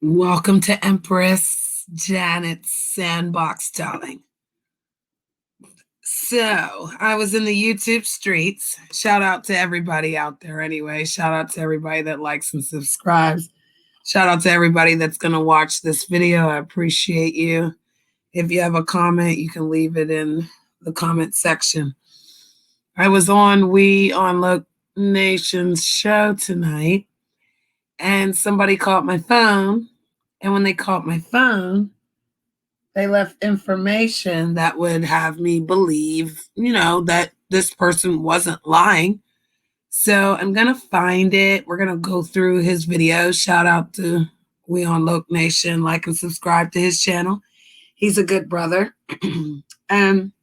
Welcome to Empress Janet's Sandbox, darling. So, I was in the YouTube streets. Shout out to everybody out there, anyway. Shout out to everybody that likes and subscribes. Shout out to everybody that's going to watch this video. I appreciate you. If you have a comment, you can leave it in the comment section. I was on We on Look Nation's show tonight, and somebody called my phone. And when they called my phone, they left information that would have me believe, that this person wasn't lying. So I'm going to find it. We're going to go through his video. Shout out to We on Loc Nation. Like and subscribe to his channel. He's a good brother. And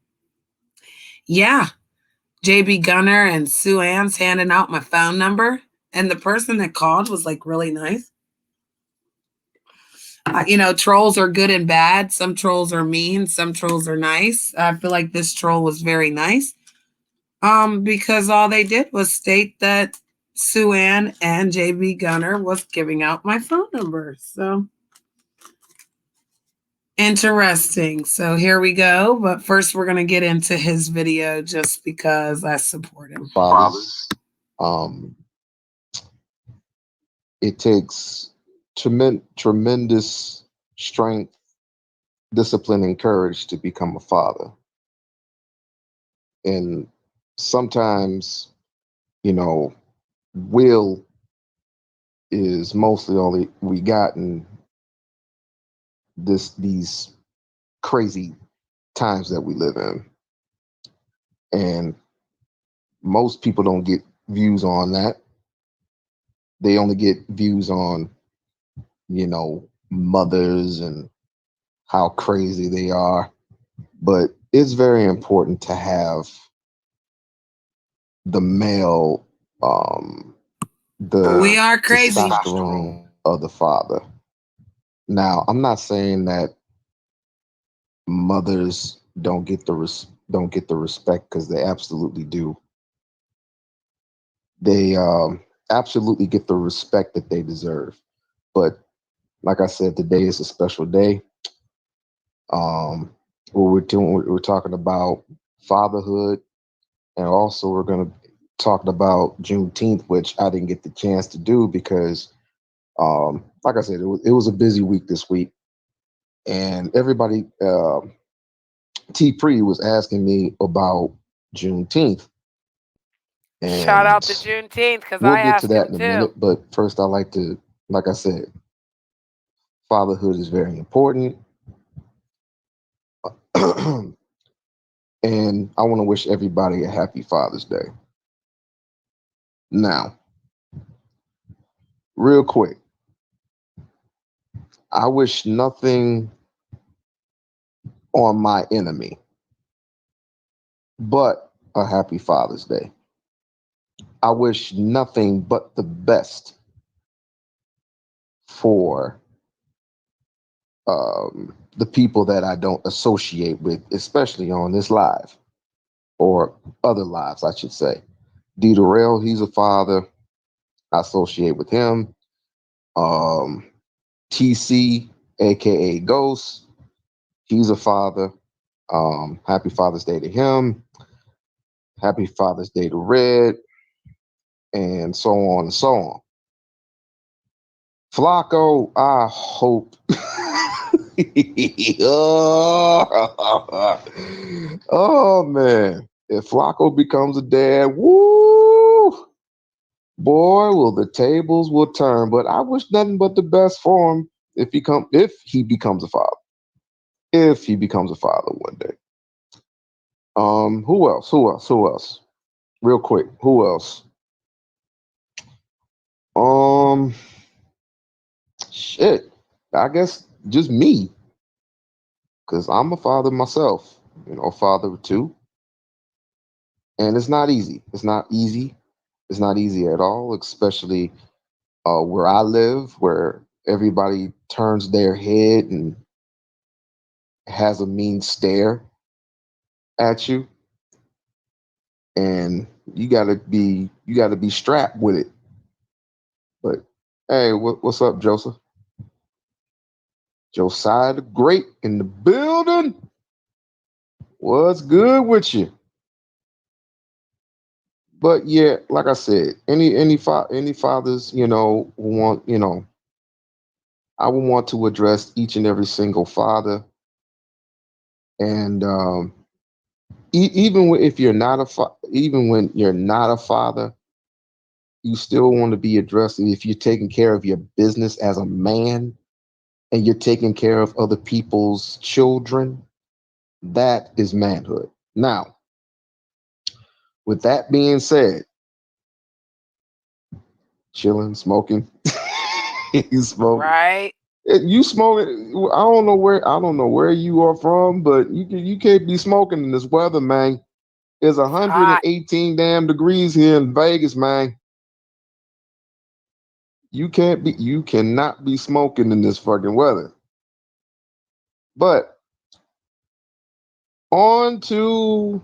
yeah, JB Gunner and Sue Ann's handing out my phone number. And the person that called was like really nice. Trolls are good and bad. Some trolls are mean. Some trolls are nice. I feel like this troll was very nice. Because all they did was state that Sue Ann and JB Gunner was giving out my phone number. So interesting. So here we go. But first, we're gonna get into his video just because I support him. Fathers, it takes tremendous strength, discipline, and courage to become a father. And sometimes, will is mostly all we got in these crazy times that we live in. And most people don't get views on that. They only get views on, mothers and how crazy they are. But it's very important to have the male, We are crazy. testosterone of the father. Now, I'm not saying that mothers don't get the respect, because they absolutely do. They absolutely get the respect that they deserve. But like I said, today is a special day. We're talking about fatherhood, and also we're going to talk about Juneteenth, which I didn't get the chance to do because, like I said, it was a busy week this week, and everybody, T. Pre was asking me about Juneteenth. And shout out to Juneteenth, because we'll get to that in a minute. But first, like I said, fatherhood is very important. And I want to wish everybody a happy Father's Day. Now, real quick, I wish nothing on my enemy but a happy Father's Day. I wish nothing but the best for the people that I don't associate with, especially on this live, or other lives, I should say. D. Durrell, he's a father. I associate with him. TC, aka Ghost, he's a father. Happy Father's Day to him. Happy Father's Day to Red, and so on and so on. Flacco, I hope. Oh man, if Flacco becomes a dad, woo, boy, will the tables will turn. But I wish nothing but the best for him if he becomes a father. If he becomes a father one day. Who else? Real quick, who else? Shit. I guess just me. Because I'm a father myself, father of two. And it's not easy. It's not easy. It's not easy at all, especially where I live, where everybody turns their head and has a mean stare at you. And you gotta be strapped with it. But hey, what's up, Joseph? Josiah the Great in the building. What's good with you? But yeah, like I said, any fathers, who want, I would want to address each and every single father, and if you're not even when you're not a father, you still want to be addressed. If you're taking care of your business as a man and you're taking care of other people's children, that is manhood. Now, with that being said, chilling, smoking, you smoking. Right. You smoking? I don't know where you are from, but you can't be smoking in this weather, man. It's It's hot. 118 damn degrees here in Vegas, man. You cannot be smoking in this fucking weather. But on to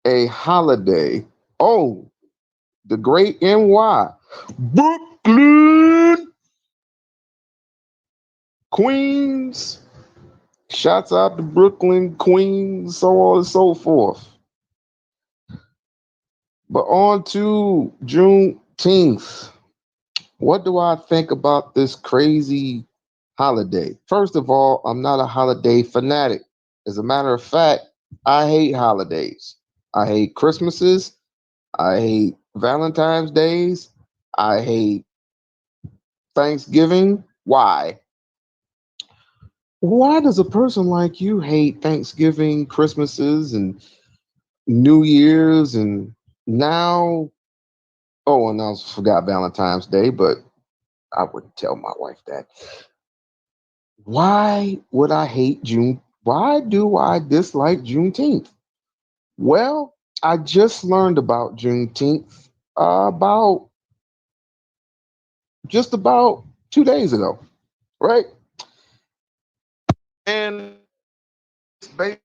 a holiday. Oh, the great NY. Brooklyn, Queens. Shouts out to Brooklyn, Queens, so on and so forth. But on to Juneteenth. What do I think about this crazy holiday? First of all, I'm not a holiday fanatic. As a matter of fact, I hate holidays. I hate Christmases. I hate Valentine's Days. I hate Thanksgiving. Why? Why does a person like you hate Thanksgiving, Christmases, and New Year's, and now? Oh, and I also forgot Valentine's Day, but I wouldn't tell my wife that. Why would I hate June? Why do I dislike Juneteenth? Well, I just learned about Juneteenth about just about 2 days ago, right? And it's basically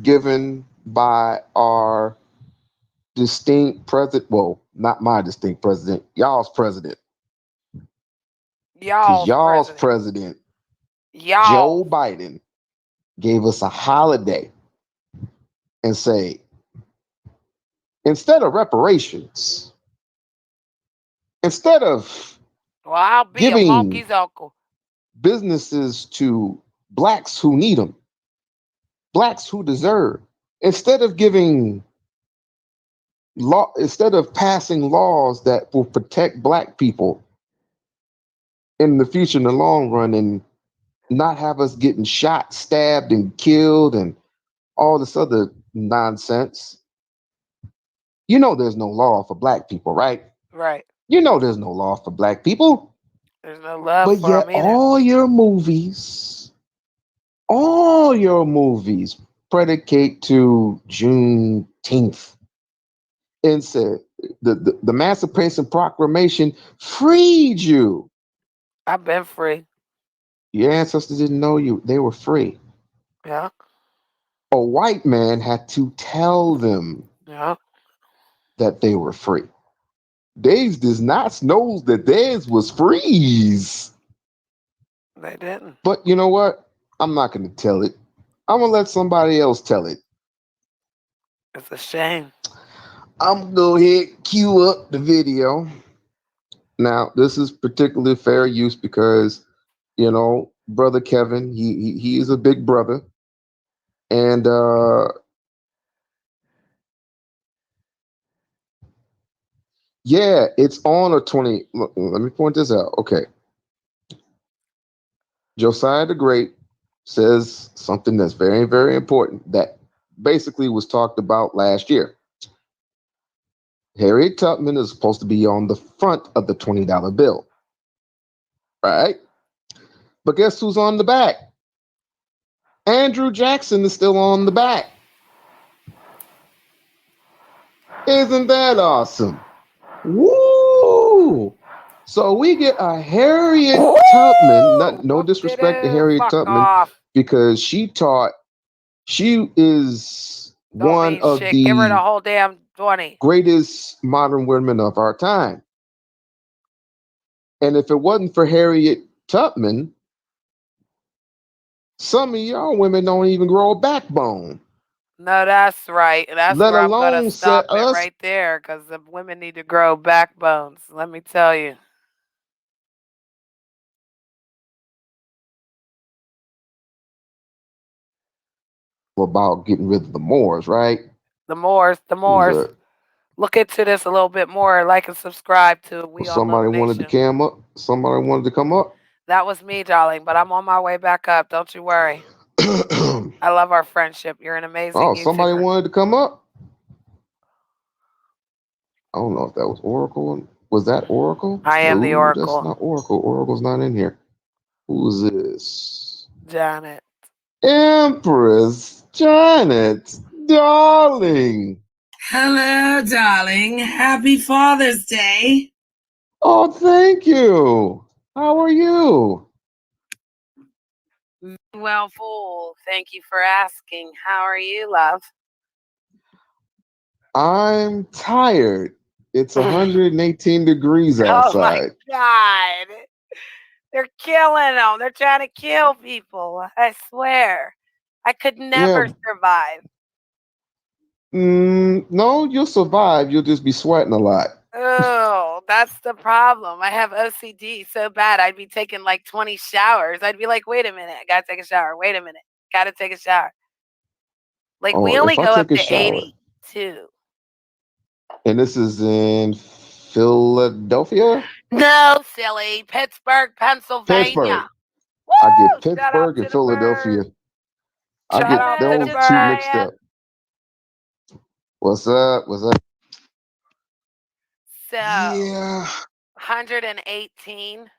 given by our distinct president. Well, not my distinct president, y'all's president. Because Y'all's y'all's president. president, Joe Y'all. Biden, gave us a holiday and say, instead of reparations, instead of Well, I'll be a giving monkey's uncle. businesses to blacks who need them, blacks who deserve, instead of giving instead of passing laws that will protect black people in the future, in the long run, and not have us getting shot, stabbed, and killed, and all this other nonsense. You know, there's no law for black people, right? Right. You know, there's no law for black people, There's no love but for yet him either. all your movies predicate to Juneteenth. And said the Emancipation Proclamation freed you. I've been free. Your ancestors didn't know you; they were free. Yeah. A white man had to tell them Yeah. that they were free. Theirs does not know that theirs was freeze. They didn't. But you know what? I'm not going to tell it. I'm going to let somebody else tell it. It's a shame. I'm going to go ahead and cue up the video. Now, this is particularly fair use because, brother Kevin, he is a big brother. And yeah, it's on a 20. Let me point this out. Okay. Josiah the Great says something that's very, very important that basically was talked about last year. Harriet Tubman is supposed to be on the front of the $20 bill, right? But guess who's on the back? Andrew Jackson is still on the back. Isn't that awesome? Woo! So we get a Harriet Tubman, Woo! no Whoop de disrespect to doo. Harriet Fuck Tubman, off. because she is Don't one mean of shit. Give her the the whole damn 20. greatest modern women of our time. And if it wasn't for Harriet Tubman, some of y'all women don't even grow a backbone, No, that's right. That's let where I'm gonna alone stop set it us. right there, because the women need to grow backbones. Let me tell you. About getting rid of the Moors, right? The Moors, the Who was Moors. that? Look into this a little bit more. Like and subscribe to We on Loc Somebody wanted to Nation. come up. Somebody wanted to come up. That was me, darling, but I'm on my way back up. Don't you worry. I love our friendship. You're an amazing Oh, somebody YouTuber. wanted to come up. I don't know if that was Oracle. Was that Oracle? I am the No, that's Oracle, not Oracle. Oracle's not in here. Who is this? Janet. Empress Janet, darling. Hello, darling. Happy Father's Day. Oh, thank you. How are you? Well, fool. Thank you for asking. How are you, love? I'm tired. It's 118 degrees Oh my outside. God. They're killing them. They're trying to kill people. I swear. I could Yeah. never survive. No, you'll survive. You'll just be sweating a lot. Oh, that's the problem. I have OCD so bad. I'd be taking like 20 showers. I'd be like, wait a minute. I got to take a shower. Wait a minute. Got to take a shower. Like, Oh, we only if I go up take a to shower, 82. and this is in Philadelphia, No, silly. Pittsburgh, Pennsylvania. Pittsburgh. I get Woo! Shout out Pittsburgh to and the bird. Philadelphia. I Shout get out to the them two bird. mixed up. What's up? What's up? So, Yeah. 118.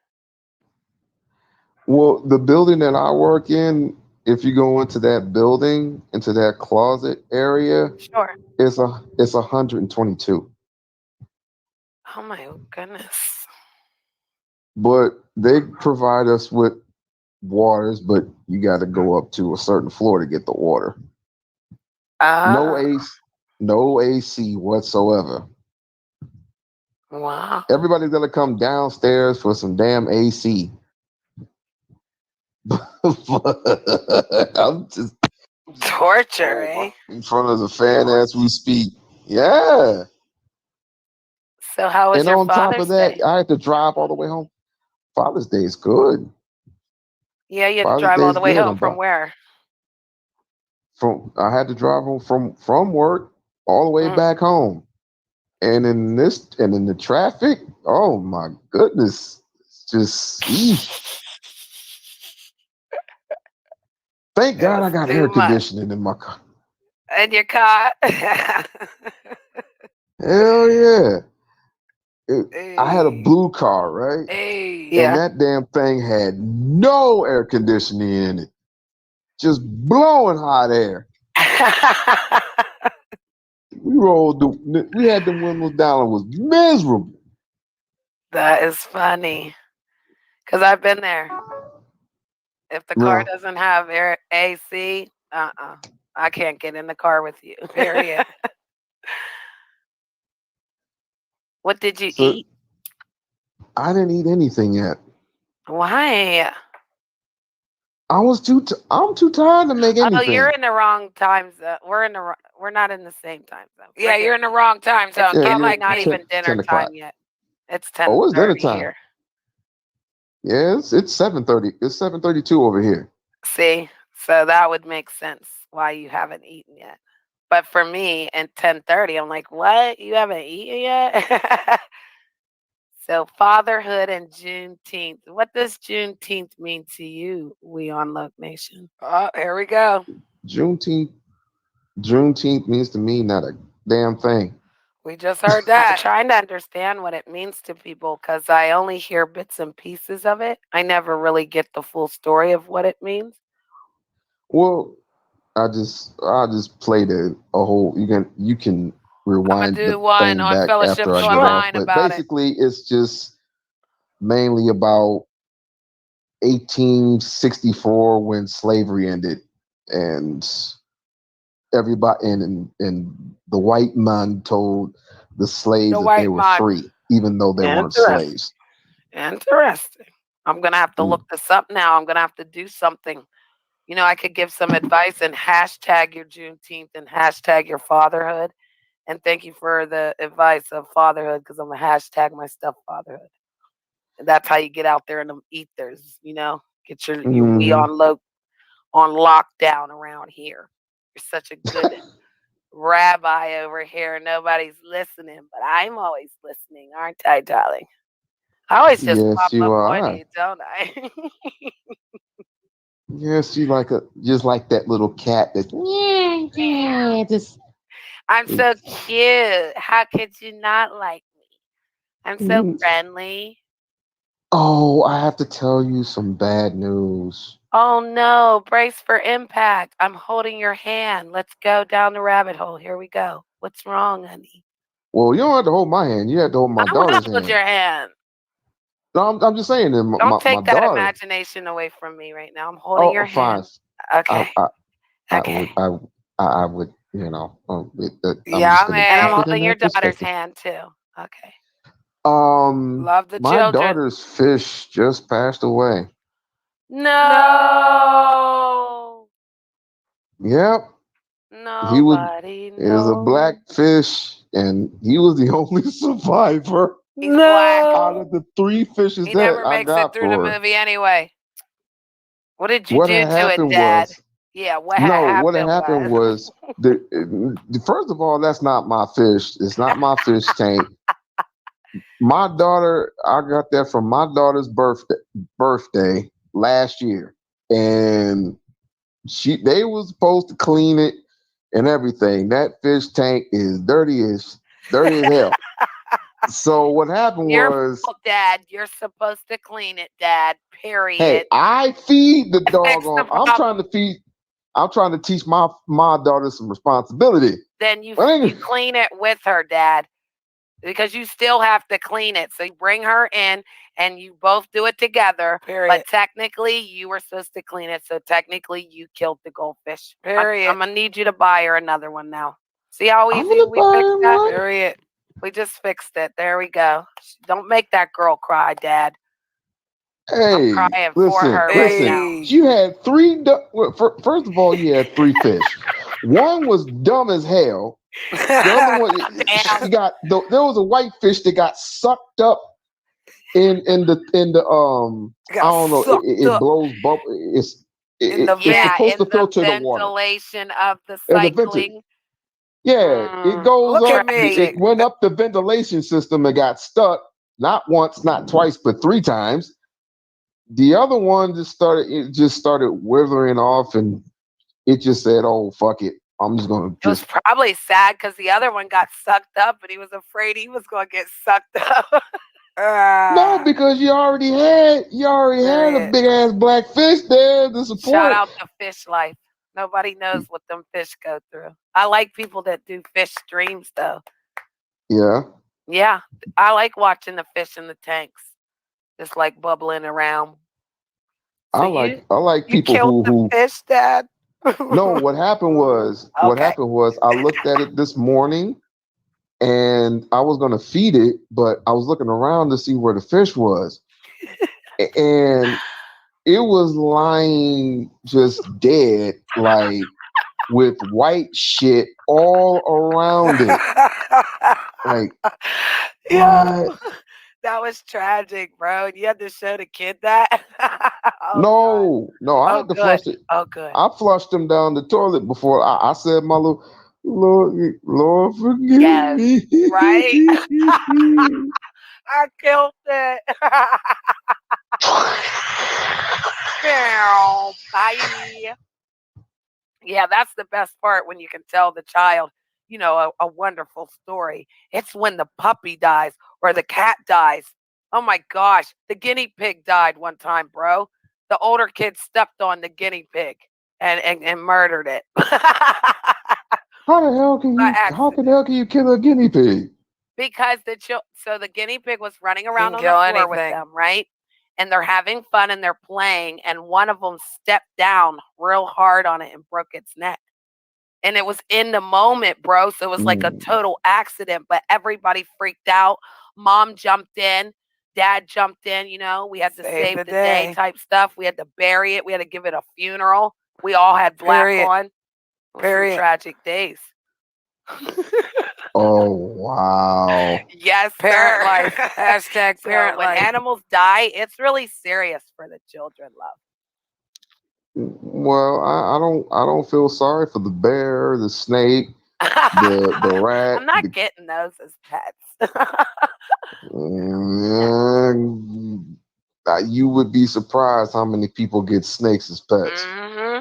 Well, the building that I work in, if you go into that building, into that closet area, Sure. it's 122. Oh my goodness. But they provide us with waters, but you got to go up to a certain floor to get the water. No Ah, AC, no AC whatsoever. wow. Everybody's gonna come downstairs for some damn AC. I'm just Torture, eh? in front of the fan as we speak. Yeah. So, how was And your on top of Father's that, Day? I had to drive all the way home. Father's Day is good. Yeah, you had to Father's drive Day all is the way good. home from where? I had to drive home from work all the way Mm. back home. And in the traffic, oh my goodness. It's just thank It God was I got too air much. conditioning in my car. And your car. Hell yeah. I had a Hey. blue car, right? Hey. And Yeah. that damn thing had no air conditioning in it, just blowing hot air. We had the windows down. It was miserable. That is funny. Because I've been there. If the car Yeah. doesn't have air AC, I can't get in the car with you. Period. What did you So eat? I didn't eat anything yet. Why? I'm too tired to make Oh, you're anything. in the wrong time zone. We're not in the same time zone. Yeah, Forget. you're in the wrong time It's zone. Yeah, Get you're like not me. even dinner 10 time o'clock. yet. It's Oh, it's dinner 10:30 time. here. Yeah, it's 7:30. It's 7:32 over here. See, so that would make sense why you haven't eaten yet. But for me, at 10:30, I'm like, what? You haven't eaten yet? So fatherhood and Juneteenth. What does Juneteenth mean to you, We on Love Nation? Oh, here we go. Juneteenth Juneteenth means to me not a damn thing. We just heard I'm that. trying to understand what it means to people because I only hear bits and pieces of it. I never really get the full story of what it means. Well, I just played a whole. You can I'm gonna rewind do the one thing on back Fellowship after I get off, Online but about it. basically it's just mainly about 1864 when slavery ended, and everybody and the white man told the slaves The that they white were man. free, even though they weren't Interesting. slaves. Interesting. I'm gonna have to Mm. look this up now. I'm gonna have to do something. I could give some advice and hashtag your Juneteenth and hashtag your fatherhood. And thank you for the advice of fatherhood because I'm gonna hashtag my stuff fatherhood. And that's how you get out there in the ethers. Get your we Mhm. on lockdown around here. You're such a good rabbi over here. Nobody's listening, but I'm always listening, aren't I, darling? I always just Yes, pop you up on are. you, don't I? Yes, you like just like that little cat that yeah, just I'm so cute. How could you not like me? I'm so mm. friendly. Oh, I have to tell you some bad news. Oh no, brace for impact. I'm holding your hand. Let's go down the rabbit hole. Here we go. What's wrong, honey? Well, you don't have to hold my hand. You have to hold my I will daughter's hold your hand. hand. No, I'm just saying that Don't my take that daughter. imagination away from me right now. I'm holding Oh, your fine. hand. I Okay. I, I Okay. would I would I'm just Yeah, gonna and I'm keep it in holding your that daughter's perspective. hand too. Okay. Love the My children. daughter's fish just passed away. No. Yep, he was Nobody it was a black knows. fish, and he was the only survivor He's black. out of the three fishes He that never I makes it got through the for her. movie anyway. What did you What do had to it, happened Dad? was Yeah, what had no, what had happened happened was. was first of all, that's not my fish. It's not my fish tank. My daughter, I got that from my daughter's birthday last year, and they was supposed to clean it and everything. That fish tank is dirty as hell. So what happened Your was, fault, Dad. You're supposed to clean it, Dad. hey, Period. I feed the Fix the doggone. problem. I'm trying to teach my daughter some responsibility. Then you Well, you clean it with her, Dad, because you still have to clean it. So you bring her in and you both do it together. Period. But technically, you were supposed to clean it. So technically, you killed the goldfish. Period. I'm gonna need you to buy her another one now. See how I'm easy gonna we buy fixed her that? one. Period. We just fixed it. There we go. Don't make that girl cry, Dad. I'm Hey, crying for listen, her right listen. now. Hey. You had well, first of all, you had three fish. One was dumb as hell. The other one, Damn. there was a white fish that got sucked up in the I Got don't know. sucked It up blows bubble. in the It's vent. Yeah, supposed in to the filter the water. ventilation of the And the vented, cycling. yeah, it goes Look at up. me. It Tragic. went up the ventilation system and got stuck. Not once, not twice, but three times. The other one just started withering off, and it just said, "Oh fuck it, I'm just gonna It was just." probably sad because the other one got sucked up, and he was afraid he was going to get sucked up. No, Ah. because you already had a Period. big ass black fish there to Shout support. out to fish life. Nobody knows what them fish go through. I like people that do fish streams, though. Yeah, Yeah, I like watching the fish in the tanks, just like bubbling around. So I you like I like you people killed the who. fish, Dad? No, what Okay. happened was I looked at it this morning and I was gonna feed it, but I was looking around to see where the fish was, and it was lying just dead, like with white shit all around it. Like Yeah, what? that was tragic, bro. You had to show the kid that. Oh God. No, no, I Oh had to good. flush it. Oh good. I flushed him down the toilet before I said my little Lord, forgive Yes. me. Right. I killed it. Meow. Bye. Yeah, that's the best part when you can tell the child, a wonderful story. It's when the puppy dies or the cat dies. Oh my gosh, the guinea pig died one time, bro. The older kid stepped on the guinea pig and murdered it. By How accident. can the hell can you kill a guinea pig? Because so the guinea pig was running You around can on the kill floor with anything. them, right? And they're having fun and they're playing, and one of them stepped down real hard on it and broke its neck. And it was in the moment, bro. So it was like a Mm, total accident, but everybody freaked out. Mom jumped in. Dad jumped in, we had to Save save the the day day. type stuff. We had to bury it. We had to give it a funeral. We all had black Period. on. It was some Period. tragic days. Oh wow. Yes, Parent sir. life. Hashtag So parent when life. animals die, it's really serious for the children, love. Well, I don't feel sorry for the bear, the snake, the rat. I'm not getting those as pets. You would be surprised how many people get snakes as pets. hmm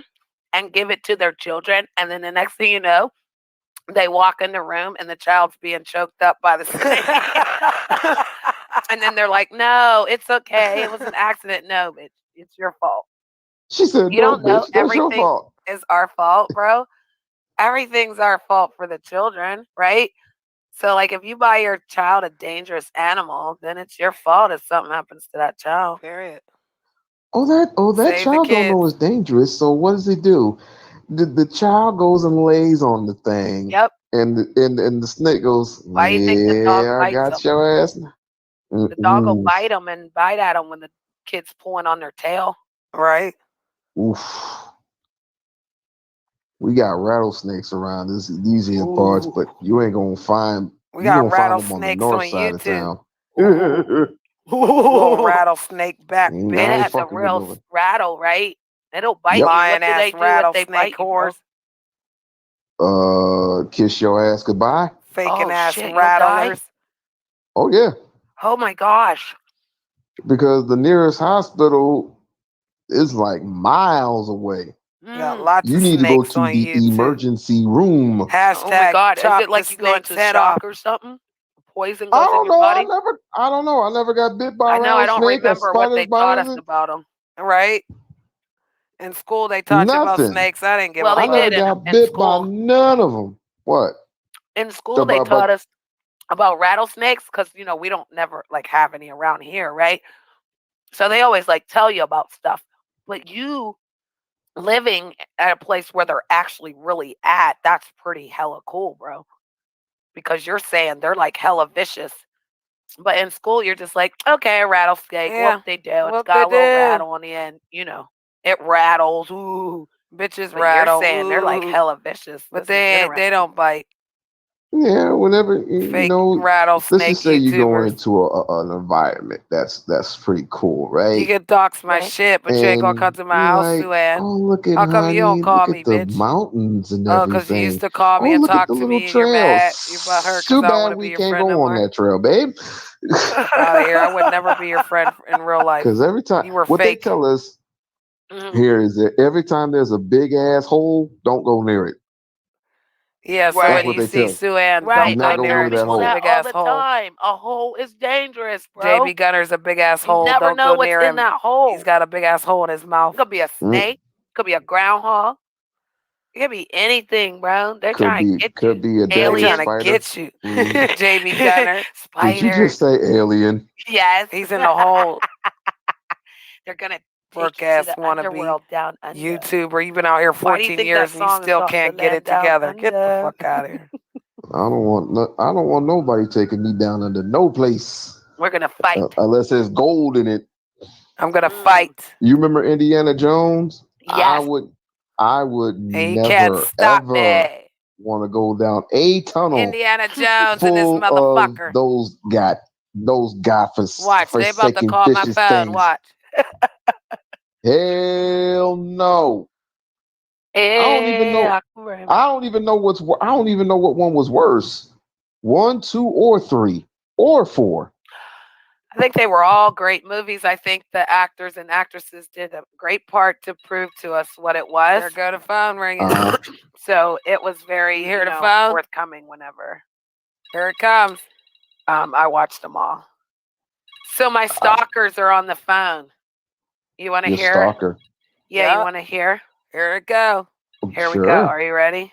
And give it to their children. And then the next thing you know, they walk in the room and the child's being choked up by the snake. And then they're like, no, it's okay. It was an accident. No, bitch, it's your fault. She said, You "No, don't know bitch, that's your everything fault." is our fault, bro. Everything's our fault for the children, right? So, like, if you buy your child a dangerous animal, then it's your fault if something happens to that child. Period. That Save the child don't know kids. it's dangerous. So what does he do? The child goes and lays on the thing, Yep. and the snake goes, Why do you think the dog "Yeah, I bites got them? your ass." The dog will Mm-mm. bite them and bite at them when the kid's pulling on their tail. Right? Oof. We got rattlesnakes around these here parts, but you ain't gonna find We you got gonna find them on the rattlesnakes north on side of YouTube. town. Little rattlesnake back Mm, It I ain't bitch. has a fucking with real no. rattle, right? It'll bite Yep. you. What Lion do they ass do if they rattlesnake bite you, bro? whores. Kiss your ass goodbye. Faking Oh ass shit, you'll die. rattlers. Oh yeah, Oh my gosh. because the nearest hospital is like miles away. We got Mm. lots You of need to go snakes to on the YouTube. emergency room. Oh my Hashtag god, is chop it like the you go into snake's head shock off. or something? Poison I goes in don't your know. body? I don't know. I never got bit by I a know. I don't rattlesnake, a remember what spider they taught us bite. about them. Right? In school they taught you about Nothing. snakes. I didn't give Well, a they I never did fuck. got in bit by school. none of them. What? In school, they taught us about rattlesnakes because we don't never like have any around here, right? So they always like tell you about stuff. But you living at a place where they're actually really at, that's pretty hella cool, bro. Because you're saying they're like hella vicious. But in school, you're just like, okay, a rattlesnake. Yeah. What they do? It's Whoop got a they little do. rattle on the end. It rattles. Ooh. Bitches But rattle. you're saying they're like Ooh. hella vicious. But This is they interesting. don't bite. Yeah, whenever Fake let's rattlesnake just say you go YouTubers. into an environment that's pretty cool, You right? can dox my Right. shit, but you ain't gonna come And to my you're house, like, Suan. oh look at How come you don't honey, call look me, at the bitch? mountains and Oh, because you used everything. to call me Oh, and look at talk the to little me and you're mad. You're trails. butthurt because Too I don't bad want to be we your can't friend no go on more. that trail, babe. Out of here. I would never be your friend in real life. Because every time, You were what they fake. tell us Mhm. here is that every time there's a big ass hole, don't go near it. Yeah, so Right. when what you they see tell you. Suan, Right. don't Not go I go near tell her. near that She's people a hole. that big all ass the hole. time. A hole is dangerous, bro. JB Gunner's a big ass You hole. never Don't know go what's near in him. that hole. He's got a big ass hole in his mouth. It could be a snake. Could be a groundhog. It could be anything, bro. They're trying to get you. Could be a They're deadly trying to spider. get you. Mm. JB Gunner. Did you just Spiders. say alien? Yes. He's in the hole. They're gonna take Work you to ass the wannabe underworld down under. YouTuber. You've been out here Why do you 14 think years that and you song is still called can't The get Land it Down together. Get the Under? fuck out of here. I don't want nobody taking me down under no place We're gonna fight. unless there's gold in it. I'm gonna Mm. fight. You remember Indiana Jones? Yes. I would And you can't never stop ever me. want to go down a tunnel Indiana Jones and this full of motherfucker. those Watch, they about to forsaken call my vicious phone. things. Watch. Hell no. I don't even know. I don't even know I don't even know what one was worse. 1, 2, or 3, or 4. I think they were all great movies. I think the actors and actresses did a great part to prove to us what it was. There go the phone ringing. Uh-huh. So it was very, You hear the phone? forthcoming whenever Here it comes. I watched them all. So my stalkers are on the phone. You want to Your hear? stalker. Yeah, Yup. you want to hear? Here it go. Here we Sure. go. Are you ready?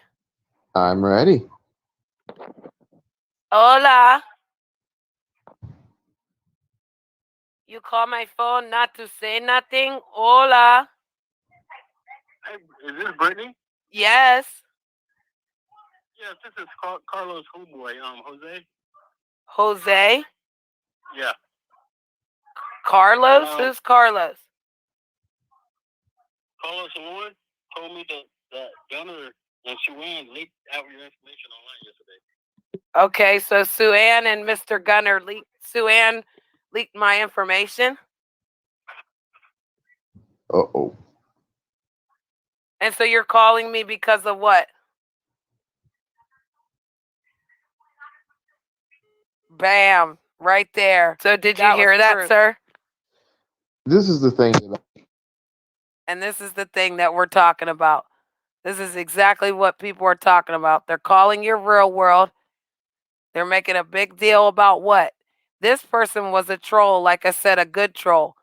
I'm ready. Hola. You call my phone not to say nothing? Hola. Hey, is this Brittany? Yes. Yes, this is Carlos Homeboy. Jose. Jose? Yeah. Carlos? Who's Carlos? Carlos Salon told me that Gunner and Shuan leaked out your information online yesterday. Okay, so Sue Ann and Mr. Gunner leaked my information. Uh-oh. And so you're calling me because of what? Bam, right there. So did you hear that, sir? This is the thing that And this is the thing that we're talking about. This is exactly what people are talking about. They're calling your real world. They're making a big deal about what? This person was a troll, like I said, a good troll.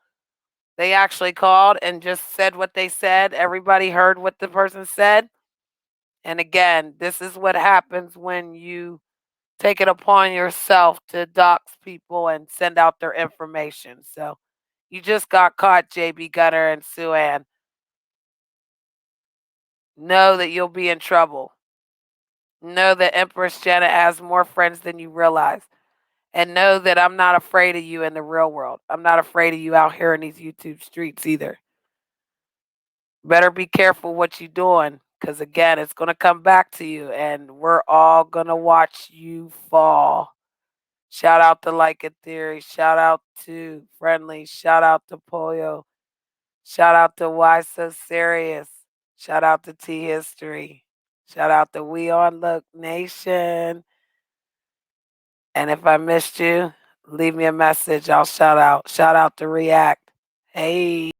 They actually called and just said what they said. Everybody heard what the person said. And again, this is what happens when you take it upon yourself to dox people and send out their information. So you just got caught, JB Gunner and Sue Ann. Know that you'll be in trouble. Know that Empress Janet has more friends than you realize. And know that I'm not afraid of you in the real world. I'm not afraid of you out here in these YouTube streets either. Better be careful what you're doing, because again, it's going to come back to you, and we're all going to watch you fall. Shout out to Like It Theory. Shout out to Friendly. Shout out to Pollo. Shout out to Why So Serious. Shout out to T History. Shout out to We On Look Nation. And if I missed you, leave me a message. I'll shout out. Shout out to React. Hey.